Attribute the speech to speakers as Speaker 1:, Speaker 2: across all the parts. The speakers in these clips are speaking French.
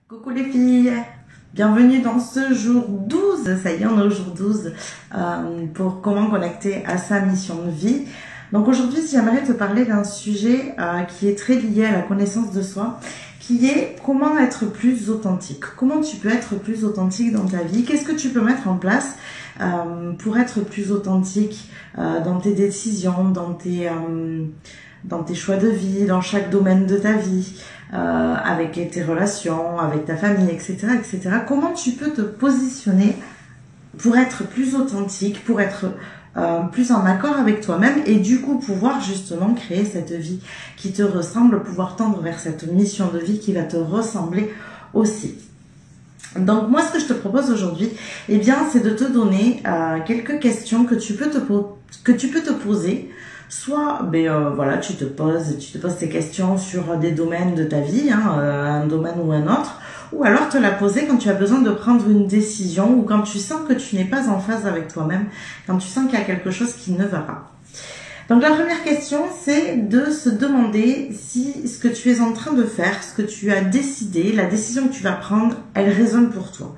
Speaker 1: Coucou les filles, bienvenue dans ce jour 12, ça y est on est au jour 12, pour comment connecter à sa mission de vie. Donc aujourd'hui j'aimerais te parler d'un sujet qui est très lié à la connaissance de soi, qui est comment être plus authentique. Comment tu peux être plus authentique dans ta vie, qu'est-ce que tu peux mettre en place pour être plus authentique dans tes décisions, dans tes choix de vie, dans chaque domaine de ta vie, avec tes relations, avec ta famille, etc., etc. Comment tu peux te positionner pour être plus authentique, pour être plus en accord avec toi-même et du coup pouvoir justement créer cette vie qui te ressemble, pouvoir tendre vers cette mission de vie qui va te ressembler aussi. Donc moi ce que je te propose aujourd'hui, eh bien c'est de te donner quelques questions que tu peux te poser. Soit, voilà, tu te poses ces questions sur des domaines de ta vie, un domaine ou un autre, ou alors te la poser quand tu as besoin de prendre une décision ou quand tu sens que tu n'es pas en phase avec toi-même, quand tu sens qu'il y a quelque chose qui ne va pas. Donc la première question, c'est de se demander si ce que tu es en train de faire, ce que tu as décidé, la décision que tu vas prendre, elle résonne pour toi.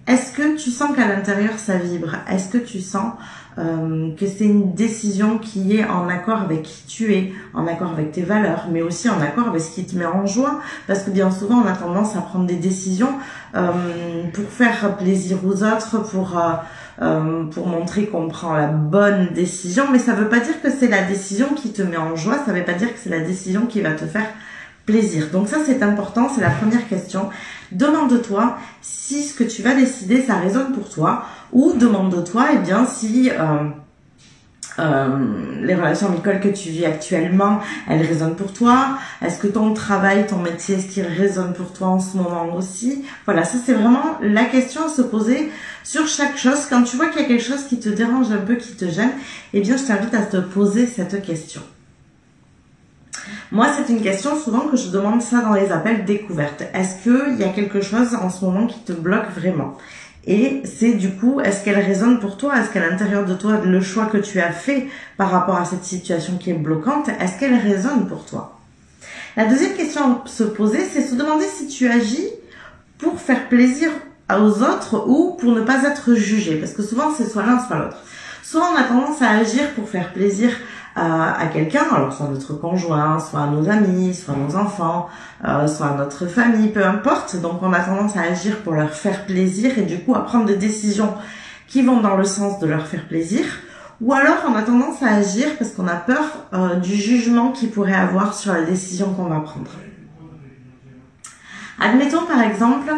Speaker 1: Est-ce que tu sens qu'à l'intérieur ça vibre? Est-ce que tu sens que c'est une décision qui est en accord avec qui tu es, en accord avec tes valeurs, mais aussi en accord avec ce qui te met en joie? Parce que bien souvent on a tendance à prendre des décisions pour faire plaisir aux autres, pour montrer qu'on prend la bonne décision, mais ça veut pas dire que c'est la décision qui te met en joie, ça veut pas dire que c'est la décision qui va te faire plaisir. Donc ça c'est important, c'est la première question. Demande-toi si ce que tu vas décider ça résonne pour toi, ou demande-toi eh bien si les relations amicales que tu vis actuellement elles résonnent pour toi. Est-ce que ton travail, ton métier, est-ce qu'il résonne pour toi en ce moment aussi? Voilà, ça c'est vraiment la question à se poser sur chaque chose. Quand tu vois qu'il y a quelque chose qui te dérange un peu, qui te gêne, eh bien je t'invite à te poser cette question. Moi, c'est une question souvent que je demande ça dans les appels découvertes. Est-ce qu'il y a quelque chose en ce moment qui te bloque vraiment? Et c'est du coup, est-ce qu'elle résonne pour toi? Est-ce qu'à l'intérieur de toi, le choix que tu as fait par rapport à cette situation qui est bloquante, est-ce qu'elle résonne pour toi? La deuxième question à se poser, c'est se demander si tu agis pour faire plaisir aux autres ou pour ne pas être jugé. Parce que souvent, c'est soit l'un, soit l'autre. Soit on a tendance à agir pour faire plaisir à quelqu'un, alors soit notre conjoint, soit à nos amis, soit à nos enfants, soit à notre famille, peu importe. Donc on a tendance à agir pour leur faire plaisir et du coup à prendre des décisions qui vont dans le sens de leur faire plaisir. Ou alors on a tendance à agir parce qu'on a peur du jugement qu'il pourrait avoir sur la décision qu'on va prendre. Admettons par exemple,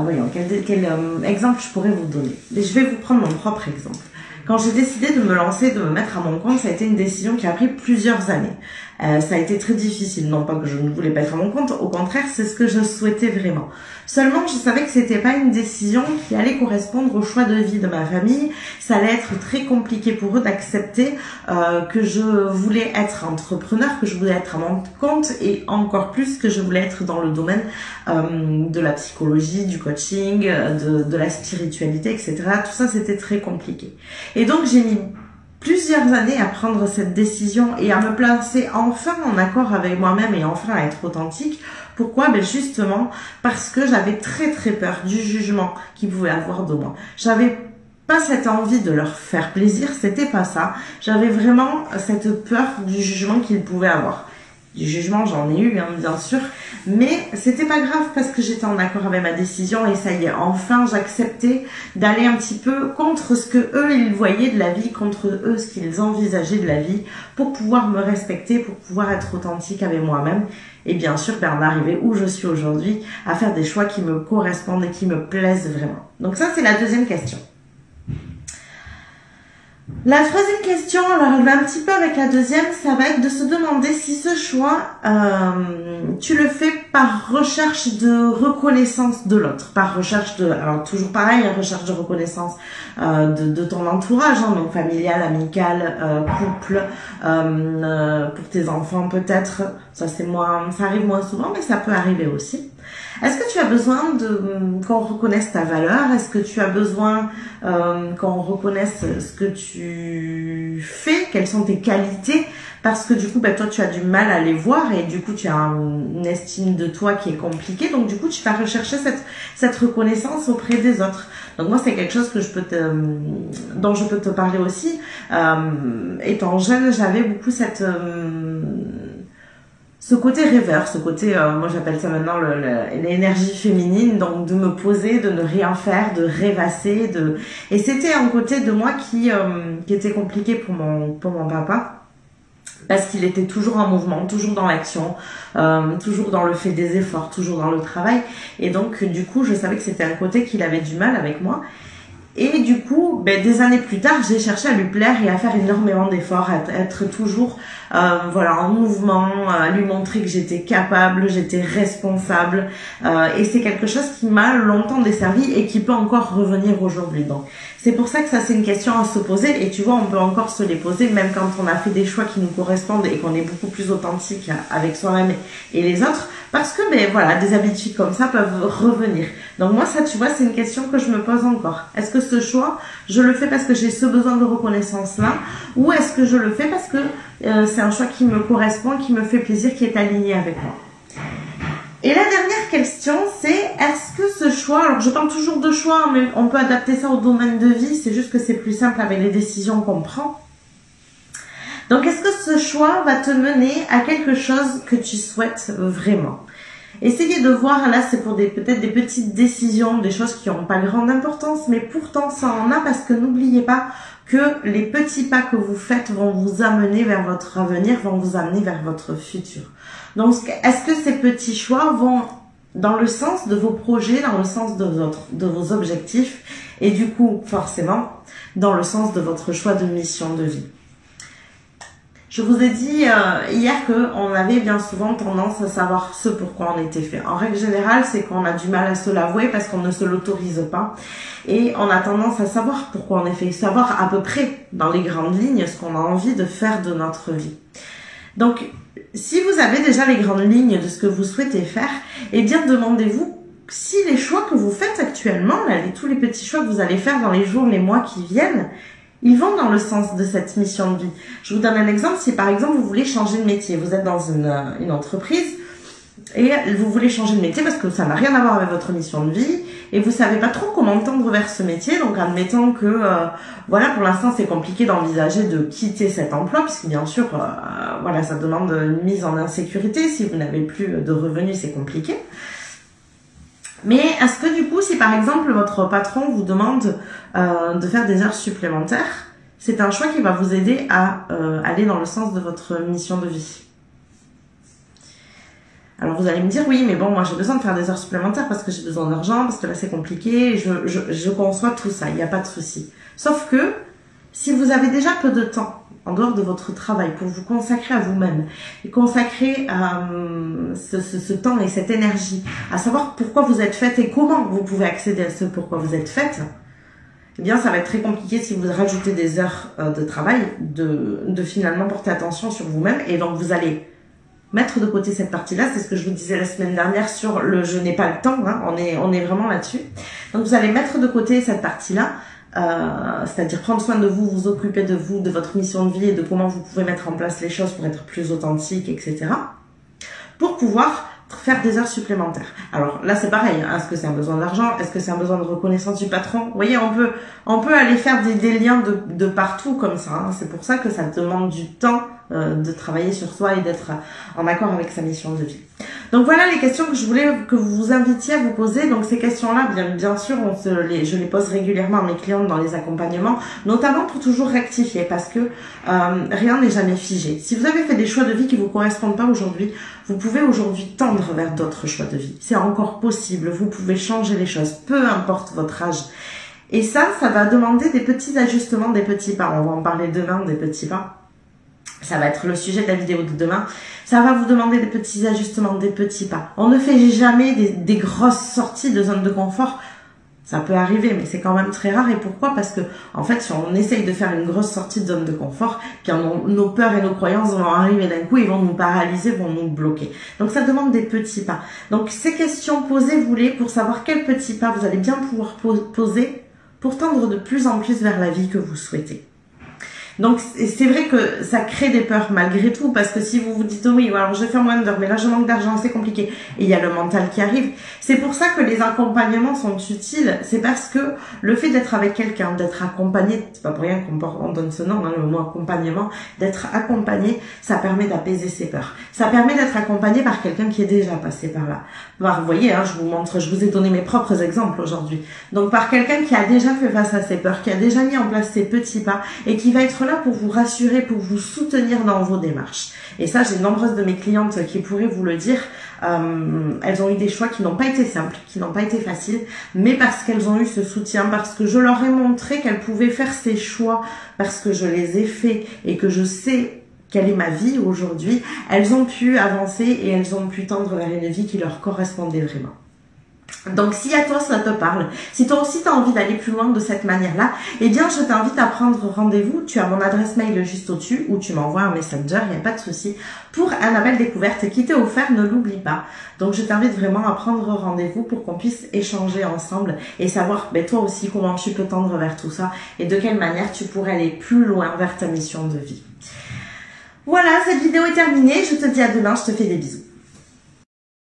Speaker 1: voyons quel exemple je pourrais vous donner. Mais je vais vous prendre mon propre exemple. Quand j'ai décidé de me lancer, de me mettre à mon compte, ça a été une décision qui a pris plusieurs années. Ça a été très difficile, non pas que je ne voulais pas être à mon compte, au contraire, c'est ce que je souhaitais vraiment. Seulement, je savais que c'était pas une décision qui allait correspondre au choix de vie de ma famille. Ça allait être très compliqué pour eux d'accepter que je voulais être entrepreneur, que je voulais être à mon compte et encore plus que je voulais être dans le domaine de la psychologie, du coaching, de la spiritualité, etc. Tout ça, c'était très compliqué. Et donc, j'ai mis plusieurs années à prendre cette décision et à me placer enfin en accord avec moi-même et enfin à être authentique. Pourquoi? Ben justement parce que j'avais très très peur du jugement qu'ils pouvaient avoir de moi. J'avais pas cette envie de leur faire plaisir, c'était pas ça. J'avais vraiment cette peur du jugement qu'ils pouvaient avoir. Du jugement, j'en ai eu, bien sûr, mais c'était pas grave parce que j'étais en accord avec ma décision et ça y est, enfin j'acceptais d'aller un petit peu contre ce que eux ils voyaient de la vie, contre eux ce qu'ils envisageaient de la vie, pour pouvoir me respecter, pour pouvoir être authentique avec moi-même et bien sûr d'arriver où je suis aujourd'hui, à faire des choix qui me correspondent et qui me plaisent vraiment. Donc ça c'est la deuxième question. La troisième question, alors elle va un petit peu avec la deuxième, ça va être de se demander si ce choix, tu le fais par recherche de reconnaissance de l'autre, par recherche de, alors toujours pareil, recherche de reconnaissance de ton entourage, donc familial, amical, couple, pour tes enfants peut-être, ça arrive moins souvent, mais ça peut arriver aussi. Est-ce que tu as besoin qu'on reconnaisse ta valeur? Est-ce que tu as besoin qu'on reconnaisse ce que tu fais? Quelles sont tes qualités? parce que du coup, toi, tu as du mal à les voir et du coup, tu as une estime de toi qui est compliquée. Donc, du coup, tu vas rechercher cette reconnaissance auprès des autres. Donc, moi, c'est quelque chose que dont je peux te parler aussi. Étant jeune, j'avais beaucoup ce côté rêveur, ce côté, moi j'appelle ça maintenant l'énergie féminine, donc de me poser, de ne rien faire, de rêvasser, et c'était un côté de moi qui était compliqué pour mon papa, parce qu'il était toujours en mouvement, toujours dans l'action, toujours dans le fait des efforts, toujours dans le travail, et donc du coup je savais que c'était un côté qu'il avait du mal avec moi. Et du coup, des années plus tard, j'ai cherché à lui plaire et à faire énormément d'efforts, à être toujours en mouvement, à lui montrer que j'étais capable, j'étais responsable. Et c'est quelque chose qui m'a longtemps desservi et qui peut encore revenir aujourd'hui. Donc, c'est pour ça que ça, c'est une question à se poser. Et tu vois, on peut encore se les poser, même quand on a fait des choix qui nous correspondent et qu'on est beaucoup plus authentique avec soi-même et les autres. Parce que, des habitudes comme ça peuvent revenir. Donc moi, ça, tu vois, c'est une question que je me pose encore. Est-ce que ce choix, je le fais parce que j'ai ce besoin de reconnaissance-là, ou est-ce que je le fais parce que c'est un choix qui me correspond, qui me fait plaisir, qui est aligné avec moi? Et la dernière question, c'est est-ce que ce choix, alors je parle toujours de choix, mais on peut adapter ça au domaine de vie, c'est juste que c'est plus simple avec les décisions qu'on prend. Donc, est-ce que ce choix va te mener à quelque chose que tu souhaites vraiment? Essayez de voir, là, c'est pour peut-être des petites décisions, des choses qui n'ont pas grande importance, mais pourtant, ça en a parce que n'oubliez pas que les petits pas que vous faites vont vous amener vers votre avenir, vont vous amener vers votre futur. Donc, est-ce que ces petits choix vont dans le sens de vos projets, dans le sens de vos objectifs, et du coup, forcément, dans le sens de votre choix de mission de vie? Je vous ai dit hier qu'on avait bien souvent tendance à savoir ce pourquoi on était fait. En règle générale, c'est qu'on a du mal à se l'avouer parce qu'on ne se l'autorise pas. Et on a tendance à savoir pourquoi on est fait, savoir à peu près dans les grandes lignes ce qu'on a envie de faire de notre vie. Donc, si vous avez déjà les grandes lignes de ce que vous souhaitez faire, eh bien demandez-vous si les choix que vous faites actuellement, là, tous les petits choix que vous allez faire dans les jours, les mois qui viennent, ils vont dans le sens de cette mission de vie. Je vous donne un exemple. Si par exemple vous voulez changer de métier, vous êtes dans une entreprise et vous voulez changer de métier parce que ça n'a rien à voir avec votre mission de vie et vous savez pas trop comment tendre vers ce métier. Donc admettons que pour l'instant c'est compliqué d'envisager de quitter cet emploi puisque bien sûr ça demande une mise en insécurité. Si vous n'avez plus de revenus, c'est compliqué. Mais est-ce que du coup, si par exemple votre patron vous demande de faire des heures supplémentaires, c'est un choix qui va vous aider à aller dans le sens de votre mission de vie? Alors vous allez me dire, oui, mais bon, moi j'ai besoin de faire des heures supplémentaires parce que j'ai besoin d'argent, parce que là c'est compliqué, je conçois tout ça, il n'y a pas de souci. Sauf que, si vous avez déjà peu de temps, en dehors de votre travail, pour vous consacrer à vous-même et consacrer ce temps et cette énergie à savoir pourquoi vous êtes faite et comment vous pouvez accéder à ce pourquoi vous êtes faite, eh bien ça va être très compliqué si vous rajoutez des heures de travail de finalement porter attention sur vous-même et donc vous allez mettre de côté cette partie-là. C'est ce que je vous disais la semaine dernière sur le je n'ai pas le temps, hein, on est vraiment là-dessus. Donc vous allez mettre de côté cette partie-là, c'est-à-dire prendre soin de vous, vous occuper de vous, de votre mission de vie et de comment vous pouvez mettre en place les choses pour être plus authentique, etc. pour pouvoir faire des heures supplémentaires. Alors là c'est pareil, hein. Est-ce que c'est un besoin d'argent? Est-ce que c'est un besoin de reconnaissance du patron? Vous voyez, on peut aller faire des liens de partout comme ça, hein. C'est pour ça que ça demande du temps de travailler sur soi et d'être en accord avec sa mission de vie. Donc voilà les questions que je voulais que vous vous invitiez à vous poser. Donc ces questions-là, bien sûr, je les pose régulièrement à mes clientes dans les accompagnements, notamment pour toujours rectifier parce que rien n'est jamais figé. Si vous avez fait des choix de vie qui vous correspondent pas aujourd'hui, vous pouvez aujourd'hui tendre vers d'autres choix de vie. C'est encore possible, vous pouvez changer les choses, peu importe votre âge. Et ça va demander des petits ajustements, des petits pas. On va en parler demain, des petits pas. Ça va être le sujet de la vidéo de demain. Ça va vous demander des petits ajustements, des petits pas. On ne fait jamais des grosses sorties de zone de confort. Ça peut arriver, mais c'est quand même très rare. Et pourquoi? Parce que, en fait, si on essaye de faire une grosse sortie de zone de confort, puis nos peurs et nos croyances vont arriver d'un coup, ils vont nous paralyser, vont nous bloquer. Donc, ça demande des petits pas. Donc, ces questions, posez-vous-les pour savoir quels petits pas vous allez bien pouvoir poser pour tendre de plus en plus vers la vie que vous souhaitez. Donc c'est vrai que ça crée des peurs malgré tout, parce que si vous vous dites, oh oui, alors je vais faire moins d'heures, mais là je manque d'argent, c'est compliqué, et il y a le mental qui arrive. C'est pour ça que les accompagnements sont utiles, c'est parce que le fait d'être avec quelqu'un, d'être accompagné, c'est pas pour rien qu'on donne ce nom, hein, le mot accompagnement, d'être accompagné, ça permet d'apaiser ses peurs. Ça permet d'être accompagné par quelqu'un qui est déjà passé par là. Vous voyez, hein, je vous ai donné mes propres exemples aujourd'hui. Donc par quelqu'un qui a déjà fait face à ses peurs, qui a déjà mis en place ses petits pas et qui va être là pour vous rassurer, pour vous soutenir dans vos démarches. Et ça, j'ai nombreuses de mes clientes qui pourraient vous le dire. Elles ont eu des choix qui n'ont pas été simples, qui n'ont pas été faciles, mais parce qu'elles ont eu ce soutien, parce que je leur ai montré qu'elles pouvaient faire ces choix, parce que je les ai faits et que je sais quelle est ma vie aujourd'hui, elles ont pu avancer et elles ont pu tendre vers une vie qui leur correspondait vraiment. Donc si à toi ça te parle, si toi aussi tu as envie d'aller plus loin de cette manière-là, eh bien je t'invite à prendre rendez-vous. Tu as mon adresse mail juste au-dessus ou tu m'envoies un messenger, il n'y a pas de souci, pour un appel découverte qui t'est offert, ne l'oublie pas. Donc je t'invite vraiment à prendre rendez-vous pour qu'on puisse échanger ensemble et savoir toi aussi comment tu peux tendre vers tout ça et de quelle manière tu pourrais aller plus loin vers ta mission de vie. Voilà, cette vidéo est terminée, je te dis à demain, je te fais des bisous.